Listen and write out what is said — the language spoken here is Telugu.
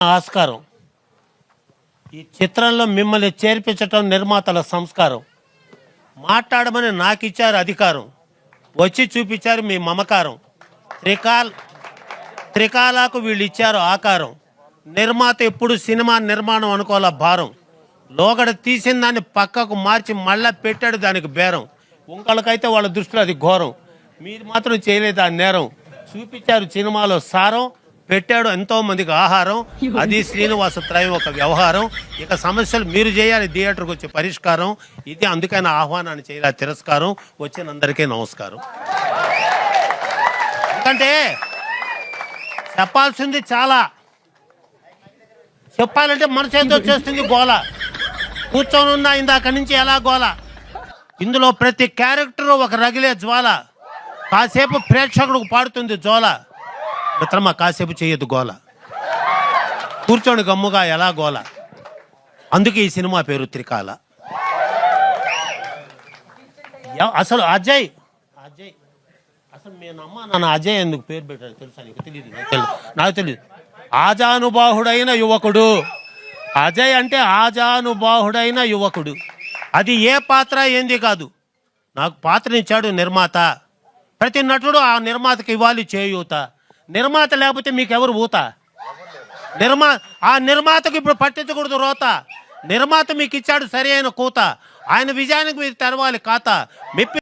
ఆస్కారం. ఈ చిత్రంలో మిమ్మల్ని చేర్పించటం నిర్మాతల సంస్కారం. మాట్లాడమని నాకు ఇచ్చారు అధికారం, వచ్చి చూపించారు మీ మమకారం. త్రికాలకు వీళ్ళు ఇచ్చారు ఆకారం. నిర్మాత ఎప్పుడు సినిమా నిర్మాణం అనుకోవాల భారం. లోగడ తీసిన దాన్ని పక్కకు మార్చి మళ్ళా పెట్టాడు దానికి బేరం. ఇంకొకళ్ళకైతే వాళ్ళ దృష్టిలో అది ఘోరం, మీరు మాత్రం చేయలేదు ఆ నేరం. చూపించారు సినిమాలో సారం, పెట్టాడు ఎంతో మందికి ఆహారం. అది శ్రీనివాస త్రయం ఒక వ్యవహారం. ఇక సమస్యలు మీరు చేయాలి థియేటర్కి వచ్చే పరిష్కారం. ఇది అందుకైనా ఆహ్వానాన్ని చేయాలి తిరస్కారం. వచ్చినందరికీ నమస్కారం. ఎందుకంటే చెప్పాల్సింది చాలా, చెప్పాలంటే మనసు ఎంతో చేస్తుంది గోల. కూర్చొని ఉన్నా ఇందాక నుంచి ఎలా గోల. ఇందులో ప్రతి క్యారెక్టరు ఒక రగిలే జ్వాల. కాసేపు ప్రేక్షకుడికి పాడుతుంది జోల. మిత్రమా కాసేపు చేయొద్దు గోల, కూర్చొని గమ్ముగా ఎలా గోల. అందుకే ఈ సినిమా పేరు త్రికాల. అసలు అజయ్ అసలు మీ అమ్మ నాన్న అజయ్ ఎందుకు పేరు పెట్టారు తెలుసా నీకు? తెలియదు. నాకు తెలియదు. ఆజానుబాహుడైన యువకుడు అజయ్ అంటే, ఆజానుబాహుడైన యువకుడు. అది ఏ పాత్ర ఏంది కాదు, నాకు పాత్రనిచ్చాడు నిర్మాత. ప్రతి నటుడు ఆ నిర్మాతకి ఇవ్వాలి చేయూత. నిర్మాత లేకపోతే మీకెవరు ఊత? ఆ నిర్మాతకు ఇప్పుడు పట్టించకూడదు రోత. నిర్మాత మీకు ఇచ్చాడు సరి అయిన కూత. ఆయన విజయానికి మీరు తెరవాలి ఖాతా. మెప్పి